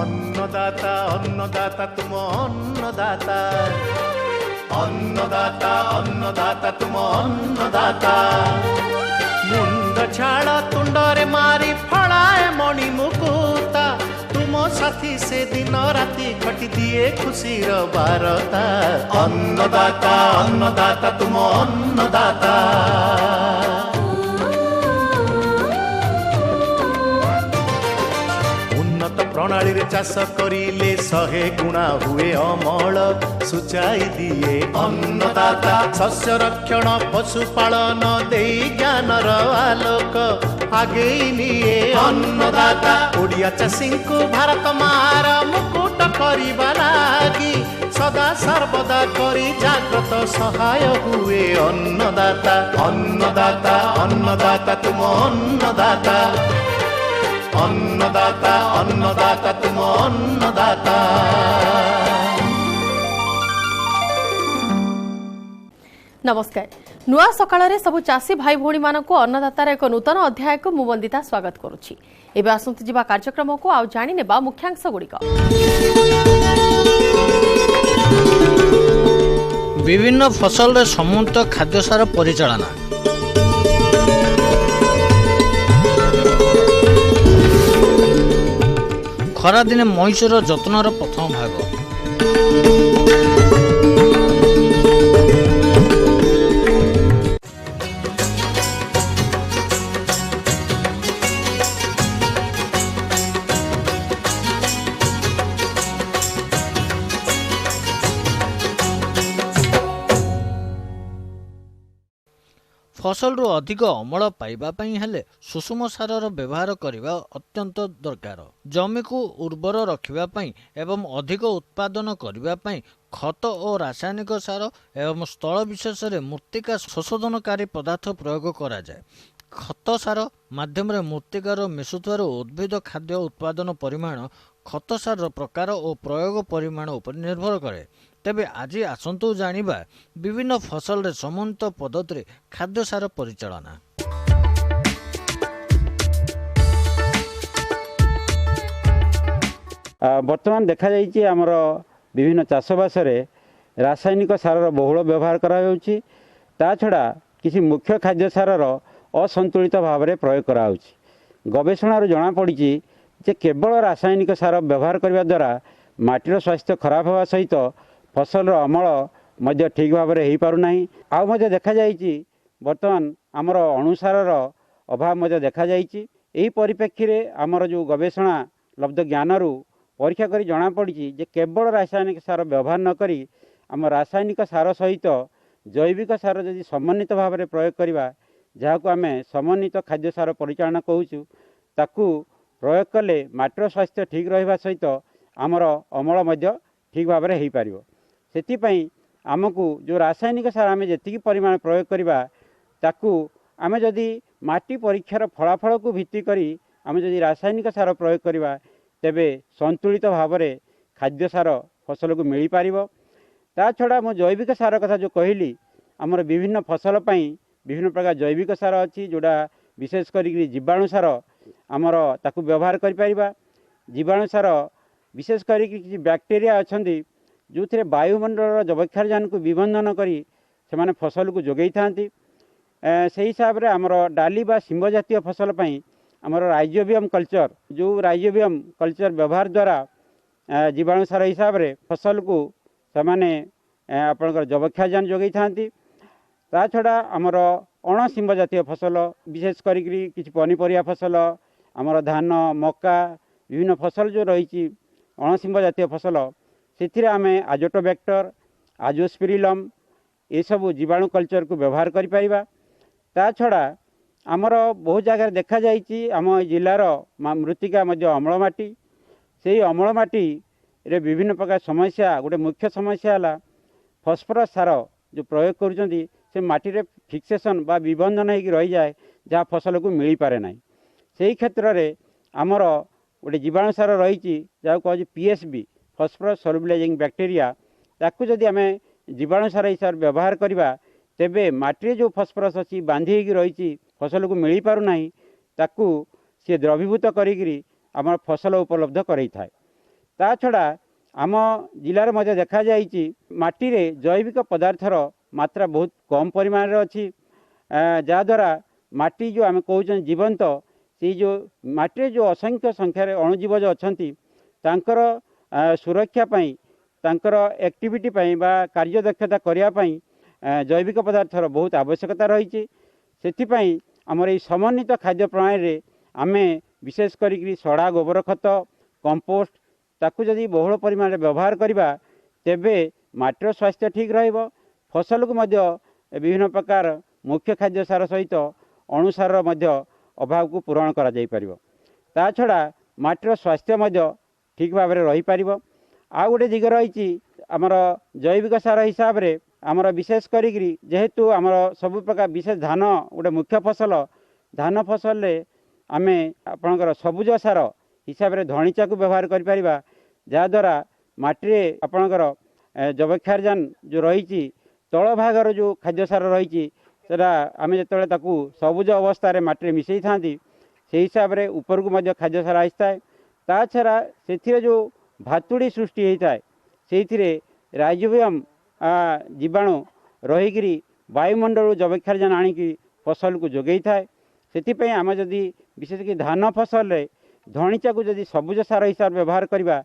अन्नदाता अन्नदाता तुम अन्नदाता अन्नदाता अन्नदाता तुम अन्नदाता मुंड छाड़ तुंडरे मारी फड़ाए मणि मुकुता तुम साथी से दिन राति खटी दिए खुशीर बारता अन्नदाता अन्नदाता तुम अन्नदाता प्रणाली रे चाष करिले 100 गुणा हुए अमल सुचाई दिए अन्नदाता शस्य रक्षण पशुपालन देई ज्ञानर आलोक आगे निए अन्नदाता ओडिया चाषी को भारत मार मुकुट करिबा लागी सदा सर्वदा करी जाग्रत सहाय हुए अन्नदाता अन्नदाता अन्नदाता तुम अन्नदाता अन्नदाता अन्नदाता तुम अन्नदाता। नमस्कार नुआ सकाळ सबु चाषी भाई भौणी मानक अन्नदातार एक नूतन अध्याय को मु वंदिता स्वागत करुछि। एबे आसंतु जिबा कार्यक्रम को आउ जानि नेबा मुख्यांश गुड़िक। विभिन्न फसल रे समूत खाद्य सार परिचालना खरा दिने महीषर जत्नर प्रथम भाग फसल रु अधिक अमल पाइबा पई हेले सुषम सारर व्यवहार करबा अत्यंत दरकार। जमी को उर्वर रखिबा पई एवं अधिक उत्पादन करबा पई खत और रासायनिक सार एवं स्थल विशेष रे मृत्तिका संशोधनकारी पदार्थ प्रयोग करा जाए। खत सार माध्यम रे मृत्तिकार मिशुथार उद्भिद खाद्य उत्पादन परिमाण खत सार प्रकार और प्रयोग परिमाण उपर निर्भर करे। तेबे आज आसंतु जानिबा विभिन्न फसल रे समन्वित पद्धति रे खाद्य सार परिचालना। वर्तमान देखा जाइए आमर विभिन्न चाषबास रासायनिक सारर बहुल व्यवहार करा ता छड़ा किसी मुख्य खाद्य सारर असंतुलित भाव में प्रयोग करा गवेषणार जना पड़ी जे केवल रासायनिक सार व्यवहार करने द्वारा माटीर स्वास्थ्य खराब होगा सहित फसल अमल मध्य ठीक भाव में हो पारना। आउ देखा जाइए वर्तमान आमर अणुसारर अभाव मध्य देखा जाइए। यही परिप्रेक्षी में आमर जो गवेषणा लब्ध ज्ञान परीक्षा कर जना पड़ी जे केवल रासायनिक सार व्यवहार न करी आम रासायनिक सार सहित जैविक सार जदि समन्वित भाव में प्रयोग करवा जहाँ को आम समन्वित खाद्य सार परिचालना कहूँ ताकू प्रयोग कले माटीर स्वास्थ्य ठीक रहा सहित आमर अमल मध्य ठीक भाव में हो पार। से आमको जो रासायनिक सार आम जी परिमाण प्रयोग करवा ताकू आम जदि माटी परीक्षार फलाफल को भित्ति करी आम जदि रासायनिक सार प्रयोग करवा तेबे संतुलित भाव में खाद्य सार फसल को मिल पार। ता छड़ा मो जैविक सार कथा जो कहली आमर विभिन्न फसल पई विभिन्न प्रकार जैविक सार अच्छी जोड़ा विशेष करी जीवाणु सार आमर ताकू व्यवहार कर पारिबा। जीवाणु सार विशेष करी किसी बैक्टेरिया अच्छी जो थे वायुमंडल जबक्षारजान को विबंधन करी से फसल को जोगई था। से हिसाब से आमर डाली बा सिंह जातीय फसल पई आमर राइजोबियम कल्चर जो राइजोबियम कल्चर व्यवहार द्वारा जीवाणु सार हिसाब से फसल को सेमाने आपणकर जबक्षारजान जोगई था। ता छड़ा आमर अणसिंह जातीय फसल विशेष करी किसी पनीपरिया फसल आमर धान मक्का विभिन्न फसल जो रही अणसिंह जातीय फसल से आम आजोटोबैक्टर आजोस्पिरिलम ये सब जीवाणु कल्चर को व्यवहार कर पारिबा। ता छड़ा आमर बहुत जगह देखा जाइए आम जिलार मृत्तिका मध्य अम्ल माटी से अम्ल माटी रे विभिन्न प्रकार समस्या गोटे मुख्य समस्या है फस्फरस सार जो प्रयोग करुँच से माटी रे फिक्सेशन बा विबंधन हो रही जाए जहाँ फसल को मिल पारे ना। से क्षेत्र में आमर गोटे जीवाणु सार रही जहाँ कह पीएसबी फस्फरस सल्युबलाइजिंग बैक्टेरिया ताकू जदि आम जीवाणु सार हिसाब से व्यवहार करवा तेबे माटी जो फस्फरस अच्छी बांधी रही फसल को मिल पारना ताकू सी द्रवीभूत करी आम फसल उपलब्ध कराई थाए। ତା ଛଡ଼ା ଆମ ଜିଲ୍ଲାରେ ମଧ୍ୟ ଦେଖାଯାଇଛି ମାଟିରେ ଜୈବିକ ପଦାର୍ଥର ମାତ୍ରା ବହୁତ କମ୍ ପରିମାଣରେ ଅଛି, ଯାହାଦ୍ୱାରା ମାଟି ଯେଉଁ ଆମେ କହୁଛନ୍ତି ଜୀବନ୍ତ, ସେଇ ଯେଉଁ ମାଟିରେ ଯେଉଁ ଅସଂଖ୍ୟ ସଂଖ୍ୟାରେ ଅଣୁଜୀବ ଯେଉଁ ଅଛନ୍ତି ତାଙ୍କର ସୁରକ୍ଷା ପାଇଁ, ତାଙ୍କର ଆକ୍ଟିଭିଟି ପାଇଁ ବା କାର୍ଯ୍ୟଦକ୍ଷତା କରିବା ପାଇଁ ଜୈବିକ ପଦାର୍ଥର ବହୁତ ଆବଶ୍ୟକତା ରହିଛି। ସେଥିପାଇଁ ଆମର এই ସମନ୍ୱିତ ଖାଦ୍ୟ ପ୍ରଣାଳୀରେ ଆମେ ବିଶେଷ କରିକି ସଡ଼ା ଗୋବର ଖତ, କମ୍ପୋଷ୍ଟ ତାକୁ ଯଦି ବହୁଳ ପରିମାଣରେ ବ୍ୟବହାର କରିବା ତେବେ ମାଟିର ସ୍ୱାସ୍ଥ୍ୟ ଠିକ୍ ରହିବ, ଫସଲକୁ ମଧ୍ୟ ବିଭିନ୍ନ ପ୍ରକାର ମୁଖ୍ୟ ଖାଦ୍ୟ ସାର ସହିତ ଅଣୁସାରର ମଧ୍ୟ ଅଭାବକୁ ପୂରଣ କରାଯାଇପାରିବ। ତା ଛଡ଼ା ମାଟିର ସ୍ୱାସ୍ଥ୍ୟ ମଧ୍ୟ ଠିକ୍ ଭାବରେ ରହିପାରିବ। ଆଉ ଗୋଟେ ଦିଗ ରହିଛି ଆମର ଜୈବିକ ସାର ହିସାବରେ ଆମର ବିଶେଷ କରିକି ଯେହେତୁ ଆମର ସବୁ ପ୍ରକାର ବିଶେଷ ଧାନ ଗୋଟେ ମୁଖ୍ୟ ଫସଲ, ଧାନ ଫସଲରେ ଆମେ ଆପଣଙ୍କର ସବୁଜ ସାର ହିସାବରେ ଧଣିଚାକୁ ବ୍ୟବହାର କରିପାରିବା, ଯାହାଦ୍ୱାରା ମାଟିରେ ଆପଣଙ୍କର ଯବକ୍ଷାରଜାନ ଯେଉଁ ରହିଛି ତଳ ଭାଗର ଯେଉଁ ଖାଦ୍ୟ ସାର ରହିଛି ସେଟା ଆମେ ଯେତେବେଳେ ତାକୁ ସବୁଜ ଅବସ୍ଥାରେ ମାଟିରେ ମିଶାଇଥାନ୍ତି ସେହି ହିସାବରେ ଉପରକୁ ମଧ୍ୟ ଖାଦ୍ୟ ସାର ଆସିଥାଏ। ତା ଛଡ଼ା ସେଥିରେ ଯେଉଁ ଭାତୁଡ଼ି ସୃଷ୍ଟି ହୋଇଥାଏ ସେଇଥିରେ ରାଇଜୋବିୟମ୍ ଜୀବାଣୁ ରହିକିରି ବାୟୁମଣ୍ଡଳରୁ ଯବକ୍ଷାରଜାନ ଆଣିକି ଫସଲକୁ ଯୋଗାଇଥାଏ। ସେଥିପାଇଁ ଆମେ ଯଦି ବିଶେଷ କରି ଧାନ ଫସଲରେ ଧଣିଚାକୁ ଯଦି ସବୁଜ ସାର ହିସାବରେ ବ୍ୟବହାର କରିବା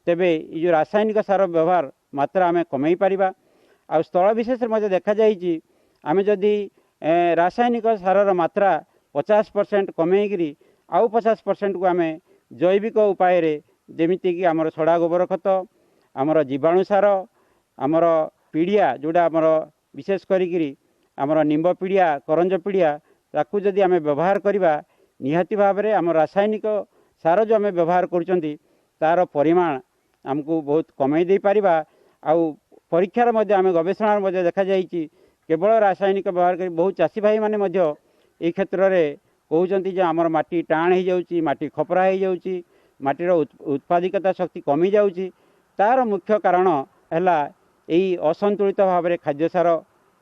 ତେବେ ଏ ଯେଉଁ ରାସାୟନିକ ସାର ବ୍ୟବହାର ମାତ୍ରା ଆମେ କମାଇ ପାରିବା। ଆଉ ସ୍ଥଳ ବିଶେଷରେ ମଧ୍ୟ ଦେଖାଯାଇଛି ଆମେ ଯଦି ରାସାୟନିକ ସାରର ମାତ୍ରା 50% କମେଇକିରି ଆଉ 50%କୁ ଆମେ ଜୈବିକ ଉପାୟରେ ଯେମିତିକି ଆମର ସଡ଼ା ଗୋବର ଖତ, ଆମର ଜୀବାଣୁ ସାର, ଆମର ପିଡ଼ିଆ ଯେଉଁଟା ଆମର ବିଶେଷ କରିକିରି ଆମର ନିମ୍ବ ପିଡ଼ିଆ, କରଞ୍ଜ ପିଡ଼ିଆ ତାକୁ ଯଦି ଆମେ ବ୍ୟବହାର କରିବା ନିହାତି ଭାବରେ ଆମର ରାସାୟନିକ ସାର ଯେଉଁ ଆମେ ବ୍ୟବହାର କରୁଛନ୍ତି ତାର ପରିମାଣ ଆମକୁ ବହୁତ କମେଇ ଦେଇପାରିବା। ଆଉ ପରୀକ୍ଷାର ମଧ୍ୟ ଆମେ ଗବେଷଣାର ମଧ୍ୟ ଦେଖାଯାଇଛି କେବଳ ରାସାୟନିକ ବ୍ୟବହାର କରି ବହୁ ଚାଷୀ ଭାଇମାନେ ମଧ୍ୟ ଏହି କ୍ଷେତ୍ରରେ କହୁଛନ୍ତି ଯେ ଆମର ମାଟି ଟାଣ ହେଇଯାଉଛି, ମାଟି ଖପରା ହେଇଯାଉଛି, ମାଟିର ଉତ୍ପାଦିକତା ଶକ୍ତି କମିଯାଉଛି। ତାର ମୁଖ୍ୟ କାରଣ ହେଲା ଏହି ଅସନ୍ତୁଳିତ ଭାବରେ ଖାଦ୍ୟସାର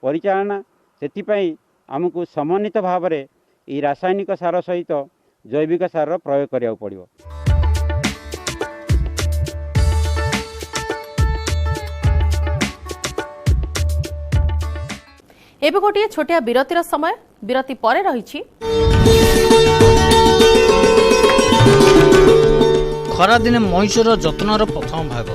ପରିଚାଳନା। ସେଥିପାଇଁ ଆମକୁ ସମନ୍ୱିତ ଭାବରେ ଏହି ରାସାୟନିକ ସାର ସହିତ ଜୈବିକ ସାରର ପ୍ରୟୋଗ କରିବାକୁ ପଡ଼ିବ। ଏବେ ଗୋଟିଏ ଛୋଟିଆ ବିରତିର ସମୟ। ବିରତି ପରେ ରହିଛି ଖରାଦିନେ ମହିଷର ଯତ୍ନର ପ୍ରଥମ ଭାଗ।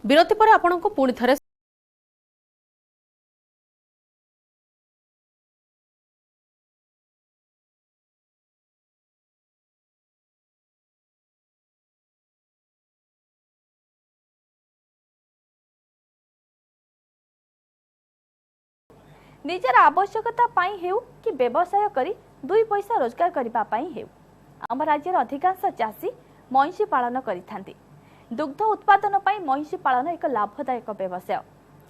ବିରତି ପରେ ଆପଣଙ୍କୁ ପୁଣି ଥରେ निजर आवश्यकता पाई हेउ कि व्यवसाय करी दुई पैसा रोजगार करबा पाई हेउ आम राज्यर अधिकांश चाषी महिषी पालन करिथांती। दुग्ध उत्पादन पाई महिषी पालन एक लाभदायक व्यवसाय।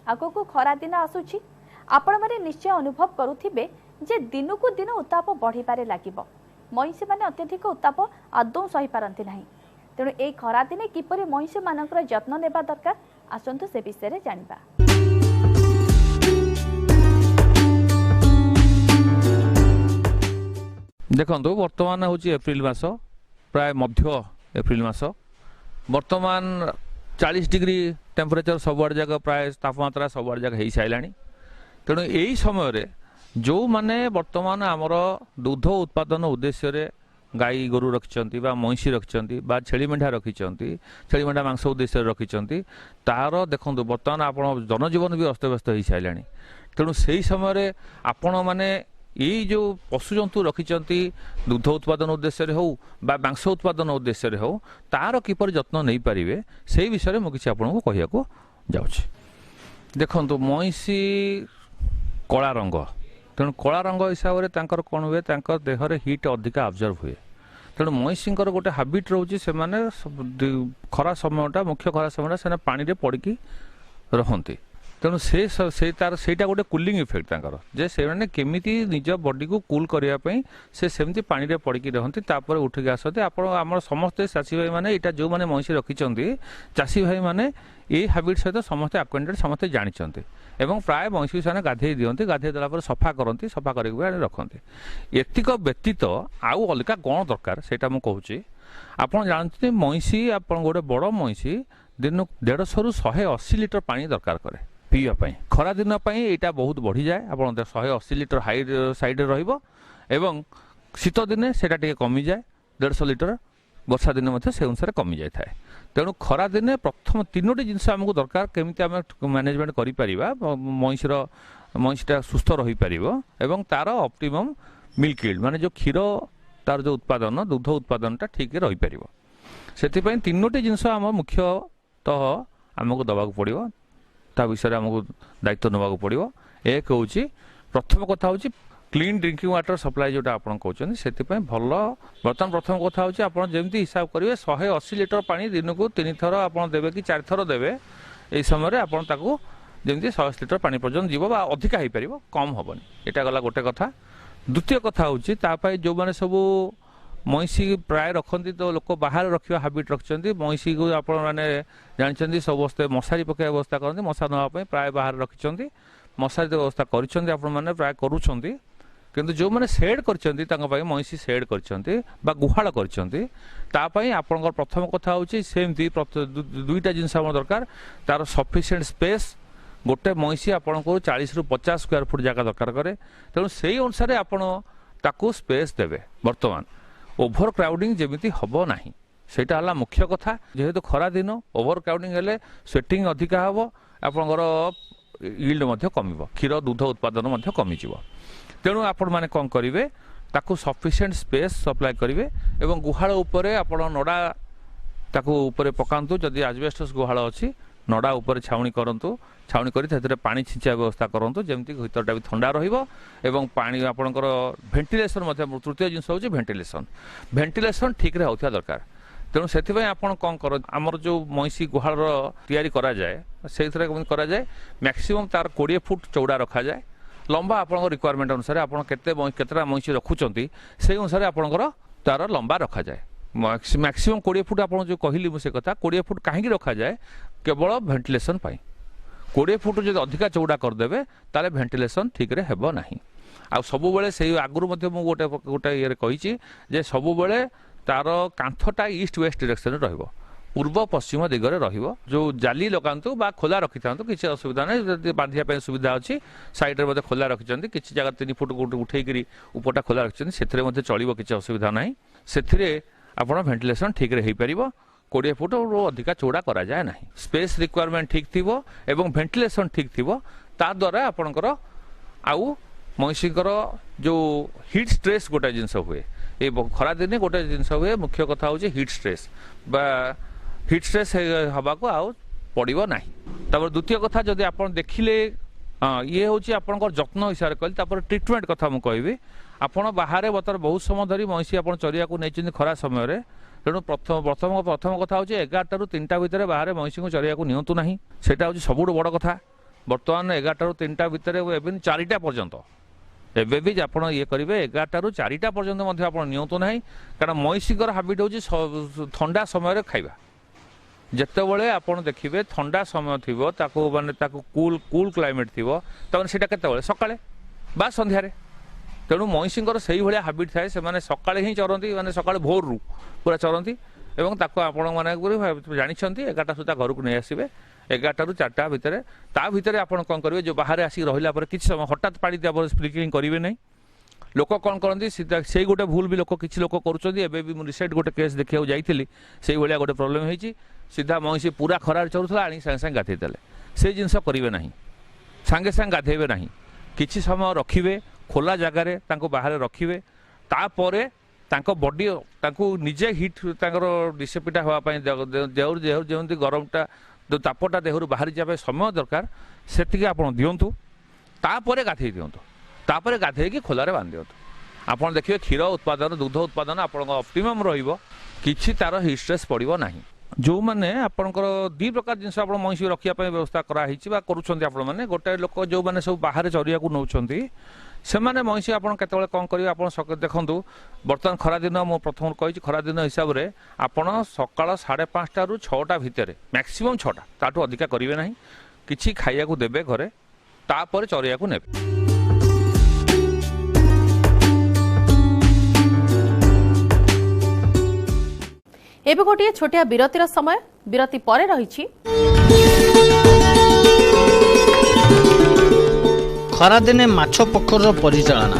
आगको खरा दिन आसुछि, आपण माने निश्चय अनुभव करुथिबे जे दिनकु दिन उत्ताप बढ़ी पारे लागिबो। महिषी माने अत्यधिक उत्ताप आदौ सही पारंती नाही। तेणु ए खरा दिने किपरि महिषी मानकर जत्न नेबा दरकार, आसंतु से विषय रे जानिबा। देखो बर्तमान हूँ एप्रिल मास, प्राय मध्य एप्रिल मास। बर्तमान 40 डिग्री टेम्परेचर सबुआड़ जगह प्राय तापमात्रा सबुआड़ जगह हो सारा। तेणु यही समय जो माने बर्तमान आमर दुग्ध उत्पादन उद्देश्य ଗାଈ ଗୋରୁ ରଖିଛନ୍ତି ବା ମଇଁଷି ରଖିଛନ୍ତି ବା ଛେଳି ମେଣ୍ଢା ରଖିଛନ୍ତି, ଛେଳି ମେଣ୍ଢା ମାଂସ ଉଦ୍ଦେଶ୍ୟରେ ରଖିଛନ୍ତି, ତାର ଦେଖନ୍ତୁ ବର୍ତ୍ତମାନ ଆପଣ ଜନଜୀବନ ବି ଅସ୍ତବ୍ୟସ୍ତ ହୋଇସାରିଲାଣି। ତେଣୁ ସେହି ସମୟରେ ଆପଣମାନେ ଏଇ ଯେଉଁ ପଶୁଜନ୍ତୁ ରଖିଛନ୍ତି ଦୁଗ୍ଧ ଉତ୍ପାଦନ ଉଦ୍ଦେଶ୍ୟରେ ହେଉ ବା ମାଂସ ଉତ୍ପାଦନ ଉଦ୍ଦେଶ୍ୟରେ ହେଉ, ତାର କିପରି ଯତ୍ନ ନେଇପାରିବେ ସେଇ ବିଷୟରେ ମୁଁ କିଛି ଆପଣଙ୍କୁ କହିବାକୁ ଯାଉଛି। ଦେଖନ୍ତୁ ମଇଁଷି କଳା ରଙ୍ଗ, ତେଣୁ କଳା ରଙ୍ଗ ହିସାବରେ ତାଙ୍କର କ'ଣ ହୁଏ, ତାଙ୍କ ଦେହରେ ହିଟ୍ ଅଧିକା ଅବଜର୍ଭ ହୁଏ। ତେଣୁ ମଇଁଷିଙ୍କର ଗୋଟେ ହାବିଟ୍ ରହୁଛି, ସେମାନେ ଖରା ସମୟଟା ମୁଖ୍ୟ ଖରା ସମୟଟା ସେମାନେ ପାଣିରେ ପଡ଼ିକି ରହନ୍ତି। ତେଣୁ ସେଇଟା ଗୋଟେ କୁଲିଂ ଇଫେକ୍ଟ ତାଙ୍କର, ଯେ ସେମାନେ କେମିତି ନିଜ ବଡିକୁ କୁଲ୍ କରିବା ପାଇଁ ସେ ସେମିତି ପାଣିରେ ପଡ଼ିକି ରହନ୍ତି, ତାପରେ ଉଠିକି ଆସନ୍ତି। ଆପଣ ଆମର ସମସ୍ତେ ଚାଷୀ ଭାଇମାନେ ଏଇଟା ଯେଉଁମାନେ ମଇଁଷି ରଖିଛନ୍ତି, ଚାଷୀ ଭାଇମାନେ ଏଇ ହାବିଟ୍ ସହିତ ସମସ୍ତେ ଆକ୍ୱେଣ୍ଟେଡ୍, ସମସ୍ତେ ଜାଣିଛନ୍ତି ଏବଂ ପ୍ରାୟ ମଇଁଷିକୁ ସେମାନେ ଗାଧେଇ ଦିଅନ୍ତି, ଗାଧେଇ ଦେଲା ପରେ ସଫା କରନ୍ତି, ସଫା କରିକି ଆଣି ରଖନ୍ତି। ଏତିକ ବ୍ୟତୀତ ଆଉ ଅଲଗା କ'ଣ ଦରକାର ସେଇଟା ମୁଁ କହୁଛି। ଆପଣ ଜାଣନ୍ତି ମଇଁଷି, ଆପଣ ଗୋଟେ ବଡ଼ ମଇଁଷି ଦିନକୁ 150ରୁ 180 ଲିଟର ପାଣି ଦରକାର କରେ ପିଇବା ପାଇଁ। ଖରାଦିନ ପାଇଁ ଏଇଟା ବହୁତ ବଢ଼ିଯାଏ, ଆପଣ 180 ଲିଟର ହାଇ ସାଇଡ଼୍ରେ ରହିବ ଏବଂ ଶୀତ ଦିନେ ସେଇଟା ଟିକେ କମିଯାଏ 150 ଲିଟର, ବର୍ଷା ଦିନେ ମଧ୍ୟ ସେ ଅନୁସାରେ କମିଯାଇଥାଏ। ତେଣୁ ଖରାଦିନେ ପ୍ରଥମ 3ଟି ଜିନିଷ ଆମକୁ ଦରକାର, କେମିତି ଆମେ ମ୍ୟାନେଜମେଣ୍ଟ କରିପାରିବା, ମଇଁଷିଟା ସୁସ୍ଥ ରହିପାରିବ ଏବଂ ତାର ଅପ୍ଟିମମ୍ ମିଲ୍କ ଇଲ୍ଡ, ମାନେ ଯେଉଁ କ୍ଷୀର ତାର ଯେଉଁ ଉତ୍ପାଦନ, ଦୁଗ୍ଧ ଉତ୍ପାଦନଟା ଠିକ୍ ରହିପାରିବ। ସେଥିପାଇଁ 3ଟି ଜିନିଷ ଆମ ମୁଖ୍ୟତଃ ଆମକୁ ଦେବାକୁ ପଡ଼ିବ, ତା ବିଷୟରେ ଆମକୁ ଦାୟିତ୍ୱ ନେବାକୁ ପଡ଼ିବ। ଏକ ହେଉଛି, ପ୍ରଥମ କଥା ହେଉଛି କ୍ଲିନ୍ ଡ୍ରିଙ୍କିଂ ୱାଟର ସପ୍ଲାଏ, ଯେଉଁଟା ଆପଣ କହୁଛନ୍ତି। ସେଥିପାଇଁ ଭଲ, ବର୍ତ୍ତମାନ ପ୍ରଥମ କଥା ହେଉଛି ଆପଣ ଯେମିତି ହିସାବ କରିବେ 180 ଲିଟର ପାଣି ଦିନକୁ 3 ଥର ଆପଣ ଦେବେ କି 4 ଥର ଦେବେ, ଏହି ସମୟରେ ଆପଣ ତାକୁ ଯେମିତି 180 ଲିଟର ପାଣି ପର୍ଯ୍ୟନ୍ତ ଯିବ ବା ଅଧିକା ହେଇପାରିବ, କମ୍ ହେବନି। ଏଇଟା ଗଲା ଗୋଟେ କଥା। ଦ୍ୱିତୀୟ କଥା ହେଉଛି, ତା ପାଇଁ ଯେଉଁମାନେ ସବୁ ମଇଁଷି ପ୍ରାୟ ରଖନ୍ତି, ତ ଲୋକ ବାହାରେ ରଖିବା ହାବିଟ୍ ରଖିଛନ୍ତି, ମଇଁଷିକୁ ଆପଣମାନେ ଜାଣିଛନ୍ତି ସମସ୍ତେ ମଶାରୀ ପକାଇବା ବ୍ୟବସ୍ଥା କରନ୍ତି, ମଶା ନେବା ପାଇଁ ପ୍ରାୟ ବାହାରେ ରଖିଛନ୍ତି, ମଶାରୀ ବ୍ୟବସ୍ଥା କରିଛନ୍ତି ଆପଣମାନେ, ପ୍ରାୟ କରୁଛନ୍ତି। କିନ୍ତୁ ଯେଉଁମାନେ ସେଡ଼୍ କରିଛନ୍ତି, ତାଙ୍କ ପାଇଁ ମଇଁଷି ସେଡ଼୍ କରିଛନ୍ତି ବା ଗୁହାଳ କରିଛନ୍ତି, ତା ପାଇଁ ଆପଣଙ୍କର ପ୍ରଥମ କଥା ହେଉଛି ସେମିତି 2ଟା ଜିନିଷ ଆମର ଦରକାର। ତାର ସଫିସିଏଣ୍ଟ ସ୍ପେସ୍, ଗୋଟେ ମଇଁଷି ଆପଣଙ୍କୁ 40ରୁ 50 ସ୍କୋୟାର ଫୁଟ ଜାଗା ଦରକାର କରେ। ତେଣୁ ସେଇ ଅନୁସାରେ ଆପଣ ତାକୁ ସ୍ପେସ୍ ଦେବେ। ବର୍ତ୍ତମାନ ଓଭର କ୍ରାଉଡିଂ ଯେମିତି ହେବ ନାହିଁ, ସେଇଟା ହେଲା ମୁଖ୍ୟ କଥା। ଯେହେତୁ ଖରାଦିନ, ଓଭର କ୍ରାଉଡିଂ ହେଲେ ସ୍ୱେଟିଂ ଅଧିକା ହେବ, ଆପଣଙ୍କର ଇଲ୍ଡ ମଧ୍ୟ କମିବ, କ୍ଷୀର ଦୁଗ୍ଧ ଉତ୍ପାଦନ ମଧ୍ୟ କମିଯିବ। ତେଣୁ ଆପଣମାନେ କ'ଣ କରିବେ, ତାକୁ ସଫିସିଏଣ୍ଟ ସ୍ପେସ୍ ସପ୍ଲାଏ କରିବେ ଏବଂ ଗୁହାଳ ଉପରେ ଆପଣ ନଡ଼ା ତାକୁ ଉପରେ ପକାନ୍ତୁ। ଯଦି ଆଜବେଷ୍ଟସ୍ ଗୁହାଳ ଅଛି, ନଡ଼ା ଉପରେ ଛାଉଣି କରନ୍ତୁ, ଛାଉଣି କରି ସେଥିରେ ପାଣି ଛିଞ୍ଚିବା ବ୍ୟବସ୍ଥା କରନ୍ତୁ, ଯେମିତି ଭିତରଟା ବି ଥଣ୍ଡା ରହିବ ଏବଂ ପାଣି ଆପଣଙ୍କର ଭେଣ୍ଟିଲେସନ୍ ମଧ୍ୟ। ତୃତୀୟ ଜିନିଷ ହେଉଛି ଭେଣ୍ଟିଲେସନ୍ ଠିକ୍ରେ ହେଉଥିବା ଦରକାର। ତେଣୁ ସେଥିପାଇଁ ଆପଣ କ'ଣ କରନ୍ତି, ଆମର ଯେଉଁ ମଇଁଷି ଗୁହାଳର ତିଆରି କରାଯାଏ, ସେଇଥିରେ କେମିତି କରାଯାଏ, ମ୍ୟାକ୍ସିମମ୍ ତାର 20 ଫୁଟ ଚଉଡ଼ା ରଖାଯାଏ। ଲମ୍ବା ଆପଣଙ୍କ ରିକ୍ୱାରମେଣ୍ଟ ଅନୁସାରେ ଆପଣ କେତେଟା ମଇଁଷି ରଖୁଛନ୍ତି, ସେଇ ଅନୁସାରେ ଆପଣଙ୍କର ତାର ଲମ୍ବା ରଖାଯାଏ। ମ୍ୟାକ୍ସିମମ୍ 20 ଫୁଟ ଆପଣ ଯେଉଁ କହିଲି ମୁଁ ସେ କଥା, 20 ଫୁଟ କାହିଁକି ରଖାଯାଏ, କେବଳ ଭେଣ୍ଟିଲେସନ୍ ପାଇଁ। 20 ଫୁଟ ଯଦି ଅଧିକା ଚଉଡ଼ା କରିଦେବେ, ତାହେଲେ ଭେଣ୍ଟିଲେସନ୍ ଠିକ୍ରେ ହେବ ନାହିଁ। ଆଉ ସବୁବେଳେ ସେଇ ଆଗରୁ ମଧ୍ୟ ମୁଁ ଗୋଟେ ଇଏରେ କହିଛି ଯେ ସବୁବେଳେ ତାର କାନ୍ଥଟା ଇଷ୍ଟ ୱେଷ୍ଟ ଡିରେକ୍ସନରେ ରହିବ, ପୂର୍ବ ପଶ୍ଚିମ ଦିଗରେ ରହିବ। ଯେଉଁ ଜାଲି ଲଗାନ୍ତୁ ବା ଖୋଲା ରଖିଥାନ୍ତୁ, କିଛି ଅସୁବିଧା ନାହିଁ। ଯଦି ବାନ୍ଧିବା ପାଇଁ ସୁବିଧା ଅଛି, ସାଇଡ଼୍ରେ ମଧ୍ୟ ଖୋଲା ରଖିଛନ୍ତି, କିଛି ଜାଗା 3 ଫୁଟ ଉଠେଇକିରି ଉପରଟା ଖୋଲା ରଖିଛନ୍ତି, ସେଥିରେ ମଧ୍ୟ ଚଳିବ, କିଛି ଅସୁବିଧା ନାହିଁ। ସେଥିରେ ଆପଣ ଭେଣ୍ଟିଲେସନ୍ ଠିକ୍ରେ ହେଇପାରିବ। 20 ଫୁଟରୁ ଅଧିକା ଚଉଡ଼ା କରାଯାଏ ନାହିଁ। ସ୍ପେସ୍ ରିକ୍ୱାରମେଣ୍ଟ ଠିକ୍ ଥିବ ଏବଂ ଭେଣ୍ଟିଲେସନ୍ ଠିକ୍ ଥିବ, ତାଦ୍ୱାରା ଆପଣଙ୍କର ଆଉ ମଇଁଷିଙ୍କର ଯେଉଁ ହିଟ୍ ଷ୍ଟ୍ରେସ୍ ଗୋଟେ ଜିନିଷ ହୁଏ, এই ଖରାଦିନେ ଗୋଟେ ଜିନିଷ ହୁଏ, ମୁଖ୍ୟ କଥା ହେଉଛି ହିଟ୍ ଷ୍ଟ୍ରେସ୍ ବା ହିଟ୍ ଷ୍ଟ୍ରେସ୍ ହେବାକୁ ଆଉ ପଡ଼ିବ ନାହିଁ। ତାପରେ ଦ୍ୱିତୀୟ କଥା, ଯଦି ଆପଣ ଦେଖିଲେ, ଇଏ ହେଉଛି ଆପଣଙ୍କର ଯତ୍ନ ହିସାବରେ କହିଲି। ତାପରେ ଟ୍ରିଟମେଣ୍ଟ କଥା ମୁଁ କହିବି। ଆପଣ ବାହାରେ ବର୍ତ୍ତମାନ ବହୁତ ସମୟ ଧରି ମଇଁଷି ଆପଣ ଚରିବାକୁ ନେଇଛନ୍ତି ଖରା ସମୟରେ, ତେଣୁ ପ୍ରଥମ କଥା ହେଉଛି 11ଟାରୁ 3ଟା ଭିତରେ ବାହାରେ ମଇଁଷିଙ୍କୁ ଚରିବାକୁ ନିଅନ୍ତୁ ନାହିଁ। ସେଇଟା ହେଉଛି ସବୁଠୁ ବଡ଼ କଥା। ବର୍ତ୍ତମାନ 11ଟାରୁ 3ଟା ଭିତରେ, ଏବେ 4ଟା ପର୍ଯ୍ୟନ୍ତ, ଏବେ ବି ଆପଣ ଇଏ କରିବେ, 11ଟାରୁ 4ଟା ପର୍ଯ୍ୟନ୍ତ ମଧ୍ୟ ଆପଣ ନିଅନ୍ତୁ ନାହିଁ। କାରଣ ମଇଁଷିଙ୍କର ହାବିଟ୍ ହେଉଛି ଥଣ୍ଡା ସମୟରେ ଖାଇବା। ଯେତେବେଳେ ଆପଣ ଦେଖିବେ ଥଣ୍ଡା ସମୟ ଥିବ, ତାକୁ କୁଲ୍ କ୍ଲାଇମେଟ୍ ଥିବ, ତାମାନେ ସେଇଟା କେତେବେଳେ, ସକାଳେ ବା ସନ୍ଧ୍ୟାରେ। ତେଣୁ ମଇଁଷିଙ୍କର ସେଇଭଳିଆ ହାବିଟ୍ ଥାଏ, ସେମାନେ ସକାଳେ ହିଁ ଚରନ୍ତି, ମାନେ ସକାଳେ ଭୋରରୁ ପୁରା ଚରନ୍ତି ଏବଂ ତାକୁ ଆପଣମାନେ ଜାଣିଛନ୍ତି 11ଟା ସୁଦ୍ଧା ଘରକୁ ନେଇ ଆସିବେ। 11ଟାରୁ 4ଟା ଭିତରେ, ତା ଭିତରେ ଆପଣ କ'ଣ କରିବେ, ଯେଉଁ ବାହାରେ ଆସିକି ରହିଲା ପରେ କିଛି ସମୟ ହଠାତ୍ ପାଣି ଦେବ ସ୍ପ୍ରିଙ୍କଲିଂ କରିବେ ନାହିଁ। लोक कौन करती से गोटे भूल भी लोक किसी लोक कर रिसेंट गोटे केस देखा जाइली से भाया गोटे प्रोब्लेम होती सीधा महिषी पूरा खरार चलूला आनी सागे सागे गाधेदेले से जिनस करेंगे ना सागे सागे गाधेबे ना किसी समय रखिए खोला जगार बाहर रखिए तापर बॉडी निजे हिट डिसेपिटा हाँपाई देहर जमी गरमटा जो तापटा देहर बाहरी जाए समय दरकार से आप दिंतु तापर गाधे दिंतु तापर गाधे खोलार बांध दिंतु आप देखिए क्षीर उत्पादन दुग्ध उत्पादन आप ऑप्टिमम रही तार स्ट्रेस पड़ो ना जो मैंने आपंकर दी प्रकार जिन महिषी रखापी व्यवस्था कराई कर गोटे लोक जो मैंने सब बाहर चरिया नौ से महिषी आप कौन करेंगे देखूँ बर्तमान खरा दिन मुझे प्रथम कही खरा दिन हिसाब से आप सका 5:30 ରୁ 6ଟା भितर मैक्सिमम 6टा ताठू अधिका करेंगे ना कि खाइया देवे घरे तापर चरिया ने एबे गोटे छोटिया विरतिर समय विरति परे रहिछि खरादिने माछ पोखर परिचालना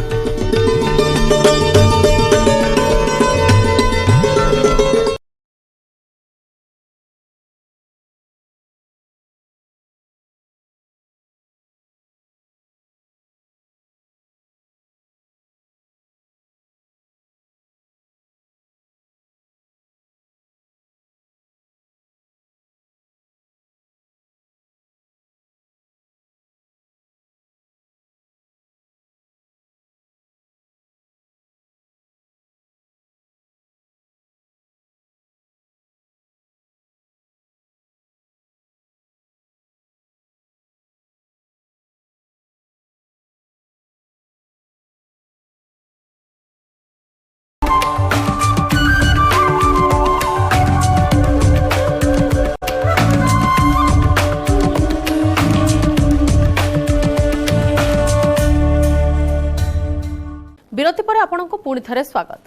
विरति पर आपनको पुणी थरे स्वागत।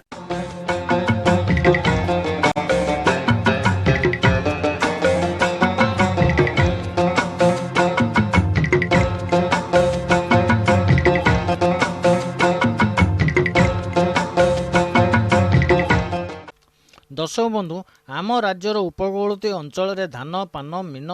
दर्शक बंधु आम राज्यर उपकूलवर्ती अंचल धान पान मीन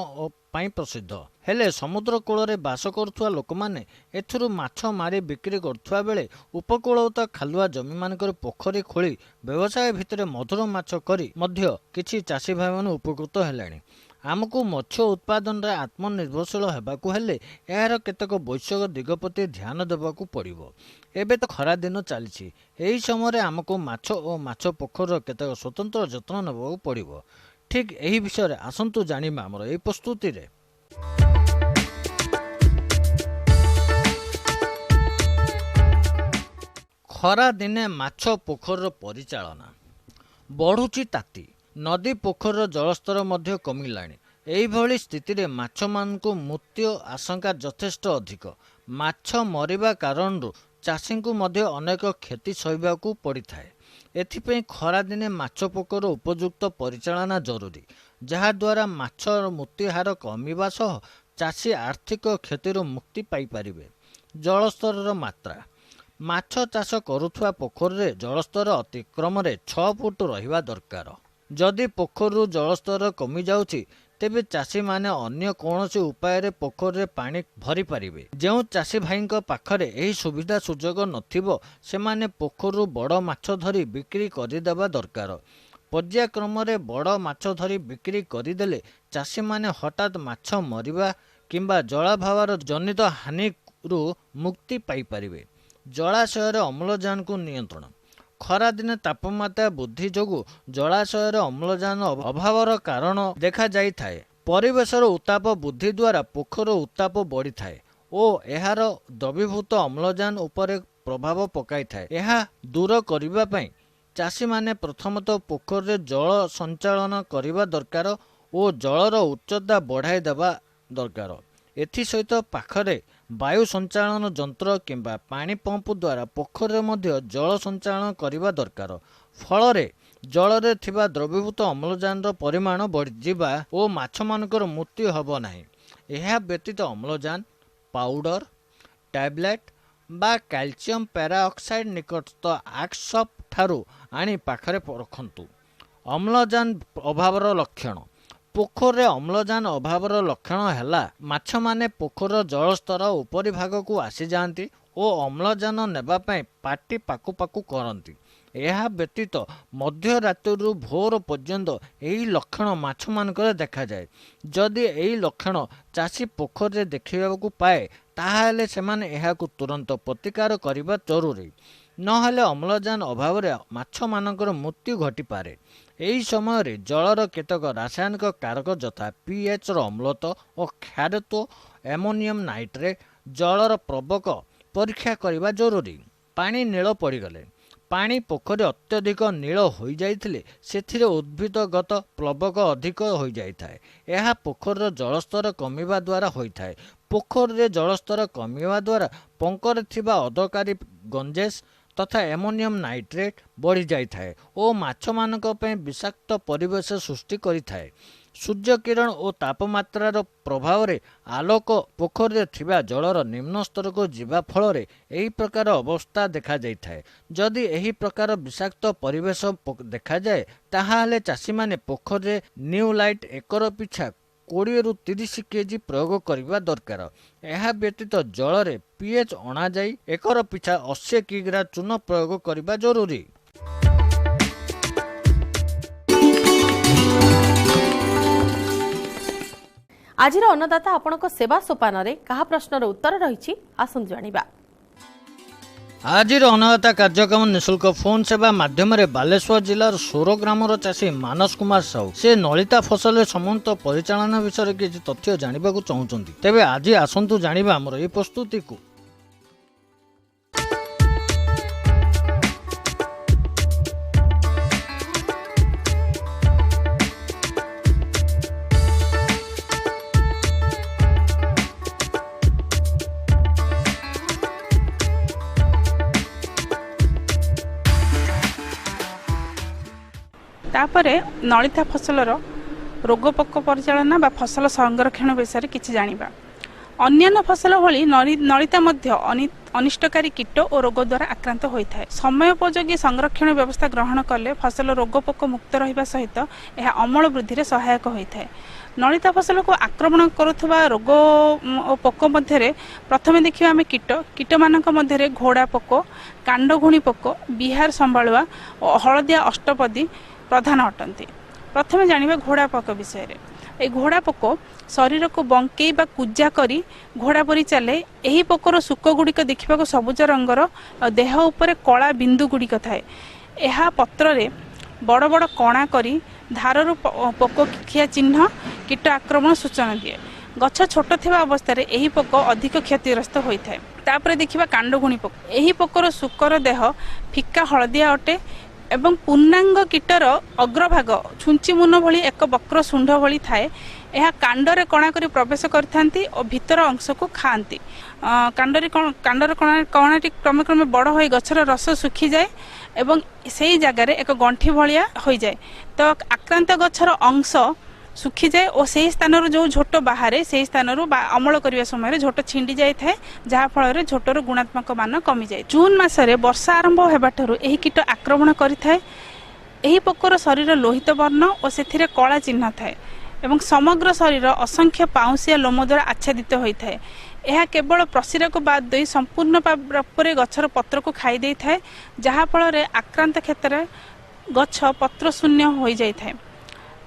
प्रसिद्ध हेले समुद्र कूल बास करुवा लोक मैंने एथुरु माछ मारी बिक्री करुवा बेले उपकूलवर्ती खालुआ जमी मानकर पोखरी खोली व्यवसाय भितर मधुर माछ करी मध्य किछि चाषी भाई माने उपकृत हेलाणी। आमको मत्स्य उत्पादन रे आत्मनिर्भरशील हेबाकु हेले यार केतक वैश्विक दिग प्रति ध्यान देबाकू पड़िबो। एबे तो खरा दिन चली एही समय आमको माछ और माछ पोखर केतक स्वतंत्र जत्न नेबाकू पड़िबो। ठीक एही विषय आसंतु जानिबा हमर एही प्रस्तुति रे। खरा दिने माछ पोखर परिचालना बढ़ुची ताती नदी पोखर जलस्तर मध्य कमिलाणी। एहिभଳି स्थितिरे माछ मानकु मृत्यु आशंका यथेष्ट अधिक। माछ मरिबा कारणरू चाषींकु मध्य अनेक क्षति सहिबाकू पड़िथाए। एथिपई खरा दिने माछ पोखर उपयुक्त परिचालना जरूरी, जहा द्वारा माछर मृत्युहार कमिबा सह चाषी आर्थिक क्षतिरू मुक्ति पाई परिबे। जलस्तर मात्रा माछ चाष करुथुवा पोखरी जलस्तर अतिक्रम 6 फुट रहिबा दरकार। जदि पोखरु जलस्तर कमी जाउछि तेबे चाषी माने अन्य कौनसी उपाय पोखर पानी भरी पारिबे। जो चाषी भाई पाखरे एही सुविधा सुजोग नथिबो सेमाने पोखरु बड़ माछ धरी बिक्री करदेबा दरकार। पर्यायक्रम बड़ माछ धरी बिक्री करदेले चाषी माने हठात माछ मरिबा किंबा जलाभावर जनित हानि रु मुक्ति पाई पारिबे। जलाशयर अम्लजान को नियंत्रण खरा दिने तापमात्रा वृद्धि जोगु जलाशयर अम्लजान अभावर कारण देखा जाई थाए। परिवेशर उत्ताप वृद्धि द्वारा पोखर उत्ताप बढ़ी थाए और एहार द्रवीभूत अम्लजान उपरे प्रभाव पकाई थाए। एहा दूर करिबा पई चाषी माने प्रथमतः पोखर रे जल संचालन करिबा दरकार और जलर उच्चता बढ़ाई देबा दरकार। एथि सहित पाखरे वायु संचालन जंत्र किंबा पानी पंप द्वारा पोखर मध्य जल संचालन करिबा दरकार। फल जल थिबा द्रवीभूत अम्लजान परिमाण बढ़िजिबा और माछ मानकर मृत्यु हब नाही। एहा व्यतीत अम्लजान पाउडर टैबलेट बा कैल्शियम पैराऑक्साइड निकटस्थ आक्सप ठारू आनी पाखरे रखंतु। अम्लजान अभावर लक्षण। पोखर अम्लजान अभावर लक्षण है माछ माने पोखर जलस्तर उपरी भाग को आसी जाती और अम्लजान नेबापाई पाटी पाकु पाकु करती। यह व्यतीत मध्य राति भोर पर्यंत यही लक्षण माछ मानकर देखा जाए। जदि यही लक्षण चाषी पोखर रे देखा पाए ताहले सेमाने एहाकु तुरंत प्रतिकार करने जरूरी। नहले अम्लजान अभाव माछ मानकर मृत्यु घटी पारे। यही समय जलर केतक रासायनिक कारक यथा पीएच अम्लत्व और क्षारत्व एमोनियम नाइट्रेट जलर प्रवक परीक्षा करने जरूरी। पानी नील पड़गले पानी पोखरी अत्यधिक नील हो जाइथिले सेथिरे उद्भिदगत प्लवक अधिक हो जाइथाय। यह पोखर जलस्तर कमिबा द्वारा होइथाय। पोखर रे जलस्तर कमिबा द्वारा पंकर थिबा अदरकारी गंजेस तथा एमोनियम नाइट्रेट बढ़ी जाइथाय और माछ मानक पय विषाक्त परिवेश सृष्टि करिथाय। सूर्य किरण और तापमात्रार प्रभाव रे आलोक पोखर रे थिबा जलर निम्न स्तर को जीवा फल रे एही प्रकार अवस्था देखा जाइथाय। जदि एही प्रकार विषाक्त परिवेश देखा जाए ताहाले चाषी माने पोखर रे न्यू लाइट एकर पिछा 20 ରୁ 30 केजी प्रयोग करने दरकार। यह व्यतीत जल रे पीएच अणा जाई एकर पिछा 80 किग्रा चून प्रयोग करने जरूरी। आजिर अन्नदाता आपणक सेवा सोपान रे कहा प्रश्नर उत्तर रही आसंतु जानिबा। आजिर अन्नदाता कार्यक्रम निःशुल्क फोन सेवा माध्यम बालेश्वर जिलार सोर ग्रामर चाषी मानस कुमार साहू से नलिता फसल समस्त परिचालन विषय किसी तथ्य जानवा चाहते। तेबे आज आसंतु जानिबा हमर ए प्रस्तुति को। तापरे नलिता फसलर रोगपोक परिचालना बा फसल संरक्षण विषय किछि जानिबा। अन्यान्य फसल भली नलिता मध्य अनिष्टकारी कीट और रोग द्वारा आक्रांत होइथाय। समयोपयोगी संरक्षण व्यवस्था ग्रहण कले फसल रोगपोक मुक्त रहिबा सहित यह अमल वृद्धि रे सहायक होइथाय। नलिता फसल को आक्रमण करुवा रोग और पोक मध्य प्रथम देखिए आम कीट मानक मध्य घोड़ा पोक, कांडघुणी पोक, बिहार संभालुआ और हलदिया अष्टपदी प्रधान अटंती। प्रथम जानिबा घोड़ा पोक विषय रे। ए घोड़ा पोक शरीर को बंकई बा कुजा करी घोड़ा परी चले। एही पोकर सुक गुड़िक देखा सबुज रंगर देह उपर कला बिंदु गुड़िक थाए। यह पत्र रे बड़ बड़ कणा करी धारर पोक खिया चिन्ह कीट आक्रमण सूचना दिए। गछ छोट थिबा अवस्था रे एही पोक अधिक क्षतिग्रस्त होइथाय। तापरे देखिबा कांडघुणी पोक। एही पोकर सुकर देह फिका हलदिया अटे एवं पूर्णांग कीटर अग्रभाग छुंची मुन भली एक वक्र शुंड भली थाए। यह कांडरे कणा करी प्रवेश करथांती और भीतर अंश को खाआंती। कांडरे कणाटी क्रमे क्रमे बड़ होई गछर रस सुखी जाए एवं सेही जगार एक गंठी भलिया होई जाए। तो आक्रांत गछर अंश सुखी जाए और से स्थान जो झोट बाहर से स्थान अमल करने समय झोट छिंडी जाए जहाँफल झोटर गुणात्मक मान कमी जाए। जून मासरे वर्षा आरंभ होगा यही कीट आक्रमण करिथाए। एही पोकर शरीर लोहित वर्ण और से कला चिन्ह थाए एवं समग्र शरीर असंख्य पाउंसिया लोम द्वारा आच्छादित होता है। यह केवल प्रशिरा को बाद दे संपूर्ण रूप गछर पत्र को खाई दे थाए जहाँफल आक्रांत क्षेत्र में गछ पत्र शून्य हो जाए।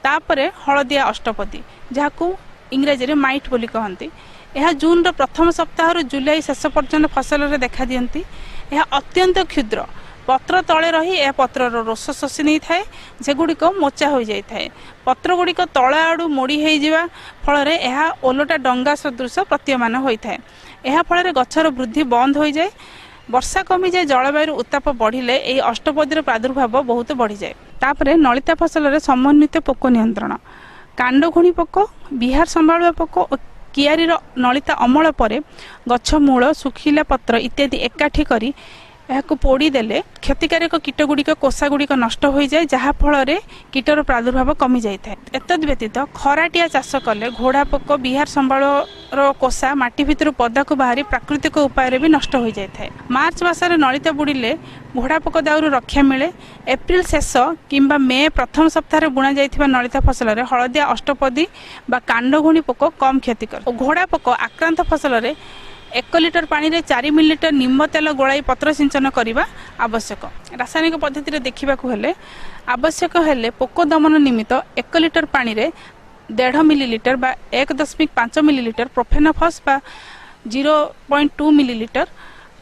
तापरे हलदिया अष्टपदी जहाँ इंग्राजी रे माइट बोली कहती। यह जून प्रथम सप्ताह जुलाई शेष पर्यंत फसल रे देखा दियंती। यह अत्यंत क्षुद्र पत्र तले रही यह पत्र रोष शोषि नहीं थाए जेगुड़िक मोचा हो जाए थाए। पत्र गुड़िक तल आड़ू मोड़ी हो फल यह ओलटा डंगा सदृश प्रतीयमान होता है। यह फल गछर वृद्धि बंद हो जाए। वर्षा कमी जाए जलवायु उत्ताप बढ़िले यही अष्टपदीर प्रादुर्भाव बहुत बढ़ी जाए। तापरे नलिता फसल रे समन्वित पोक नियंत्रण कांडघुणी पोक, बिहार संभालुआ पोक और कियारी नलिता अमल पर गछ मूल सुखिला पत्र इत्यादि एकाठी करी यह पोड़ी देले क्षतिकारक कीट गुड़िक कोषा गुड़िक नष्ट हो जाए जहाँ फल कीटर प्रादुर्भाव कमी जाए। एतद व्यतीत खराटिया चाष कले घोड़ा पोक, बिहार संभालुआ कोषा माटी भितर पदा को बाहरी प्राकृतिक उपाय भी नष्ट हो जाए। मार्च मासरे नलिता बुड़िले घोड़ापोक दाउरू रक्षा मिले। एप्रिल शेष किंबा मे प्रथम सप्ताह बुणा जाइथिबा नलिता फसल रे हलदिया अष्टपदी बा कांडघुणी पोक कम क्षतिकर। घोड़ापोक आक्रांत फसल रे 1 लिटर पानी रे 4 मिलीलीटर निम्ब तेल गोलाई पत्र सिंचन करने आवश्यक। रासायनिक पद्धति देखा हेले आवश्यक हेले पोक दमन निमित्त 1 लिटर पानी रे 1.5 मिलीलीटर बा 1.5 मिलीलीटर प्रोफेनोफॉस बा 0.2 मिलीलीटर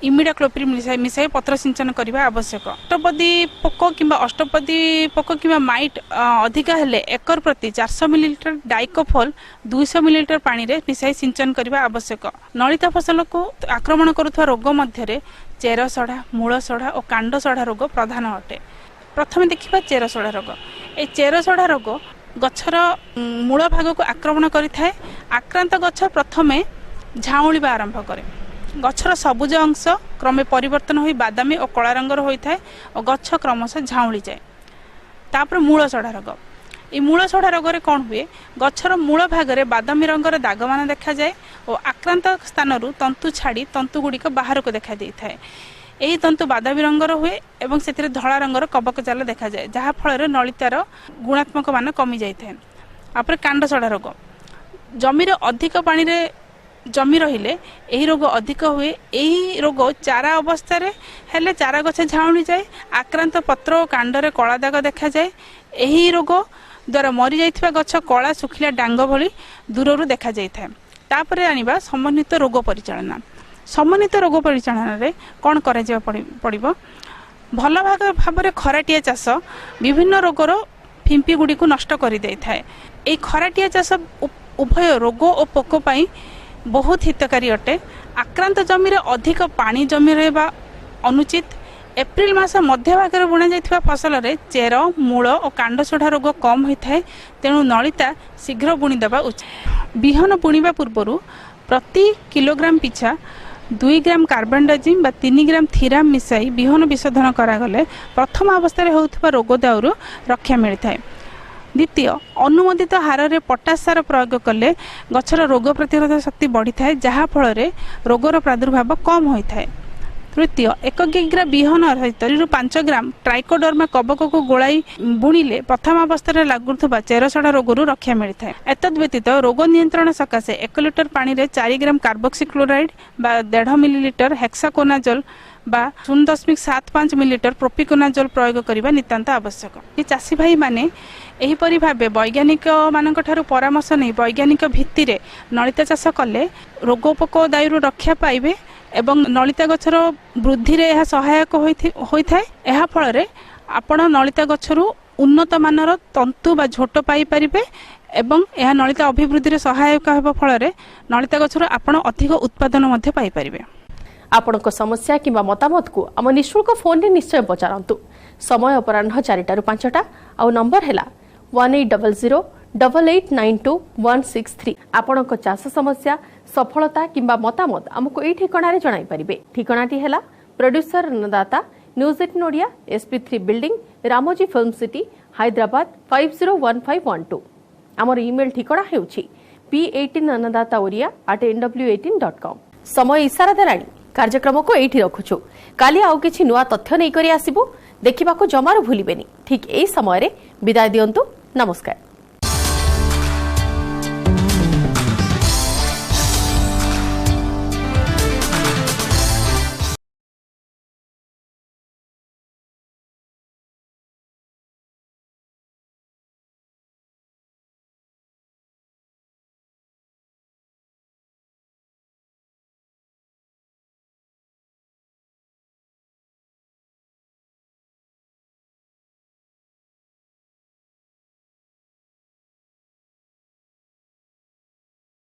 इमिडाक्लोप्रिड मिसाई पत्र सिंचन करने आवश्यक। अष्टपदी पोक किंबा अष्टपदी पोक किंबा माइट अधिका हेले एकर प्रति 400 मिलीलीटर डाइकोफोल 200 मिलीलीटर पानी रे मिसाई सिंचन करने आवश्यक। नलिता फसल को आक्रमण करुवा रोग मध्य चेर सड़ा, मूल सड़ा और कांड सड़ा रोग प्रधान अटे। प्रथम देखा चेर सड़ा रोग। ए चेर सड़ा रोग गछर मूल भाग को आक्रमण करिथाए। आक्रांत गछ प्रथमे झाउलिबा आरंभ करे। गछर सबुज अंश क्रमे परिवर्तन होई बादामी और कला रंगर होइथाए और गछ क्रमशः झाउली जाए। तापर मूल सड़ा रोग। ये मूल सड़ा रोग रे कौन हुए? गछर मूल भाग रे बादामी रंगर दागमान देखा जाए और आक्रांत स्थान तंतु छाड़ी तंतु गुड़िक बाहर को देखा देइथाए। यही तंतु बादामी रंगर हुए एवं से धला रंगर कबक जाल देखा जाए, जहाँ फल नलितार गुणात्मक मान कमी जाए। आपरे कांड सड़ा रोग। जमीर अधिक पानी रे जमी रहिले यही रोग अधिक हुए। यही रोग चारा अवस्था रे हेले चारा गछ झाउणी जाए। आक्रांत पत्र और कांडरे कला दाग देखा जाए। यही रोग द्वारा मरी जाइथिबा गछ कला सुखिला डांग भली दूररू देखा जाइथाए। तापरे आनिबा समन्वित रोग परिचालना। समन्वित रोग परिचालन रे कौन करा जा पड़िबो? भल भाव में खराटिया चाष विभिन्न रोगर फिंपी गुड़ी को नष्ट कर दे थाए। ए खराटिया चाष उभय रोग और पोक पाई बहुत हितकारी अटे। आक्रांत जमी अधिक पानी जमी रहा अनुचित। एप्रिल मास मध्य भाग में बुणा जाइथिबा फसल रे चेर, मूल और कांड सोढ़ा रोग कम होता है। तेणु नलिता शीघ्र बुणीदेवा उचित। बिहन बुणीबा पूर्व प्रति किलोग्राम पिछा 2 ग्राम कार्बनडाजिम बा 3 ग्राम थीराम मिसाई बिहन विशोधन करागले प्रथम अवस्था रे होउथिबा रोग दाउरू रक्षा मिलता है। द्वितीय, अनुमोदित हार रे पोटास सार प्रयोग कले गछर रोग प्रतिरोधक शक्ति बढ़ी थाए, जहाँ फल रे रोगर प्रादुर्भाव कम होता है। तृतीय, 1 किग्रा बिहन सहित 5 ग्राम ट्राइकोडर्मा कबक को गोलाई बुणिले प्रथम अवस्था रे लागुथबा चेरसड़ा रोगरू रक्षा मिलता है। एतद व्यतीत रोग नियंत्रण सकाशे 1 लिटर पानी रे 4 ग्राम कार्बोक्सीक्लोराइड बा 1.5 मिलीलीटर हेक्साकोनाजोल बा 0.75 मिलीलीटर प्रोपिकोनाजोल प्रयोग करने नितांत आवश्यक। ये चाषी भाई माने एहीपरि भावे वैज्ञानिक मानक ठारू परामर्श नहीं वैज्ञानिक भित्ति रे नलिता चाष कले रोगपोक दायरू रक्षा पाइबे एवं नलिता गछर वृद्धि रे यह सहायक होइथाए। एहा फल रे आपण नलिता गछरू उन्नत मानर तंतु बा झोट पाई परिबे एवं यह नलिता अभिवृद्धि रे सहायक हेबा फल रे नलिता गछरू आपण अधिक उत्पादन मध्ये पाई परिबे। आपणक समस्या किंबा मतामत को आम निःशुल्क फोन रे निश्चय पचारंतु। समय अपराह्न 4 ରୁ 5टा आउ नंबर हैला 18008892 आपणक चाष समस्या सफलता किंबा मतामत आमको एही ठिकाना रे जणाई परिबे। ठिकानाटी हैला प्रोड्यूसर अन्नदाता news 18 Odia SP3 building Ramoji film city Hyderabad 501512। आमर ईमेल ठिकाना हेउछि p18annadaataoria@nw18.com। समय इशारा देलानी कार्यक्रम को एठी रखुछु। काली आउ किछि नुवा तथ्य नै करी आसीबु। देखिबाको जमारो भूलिबेनी। ठीक एई समय रे विदाय दियंतु। नमस्कार।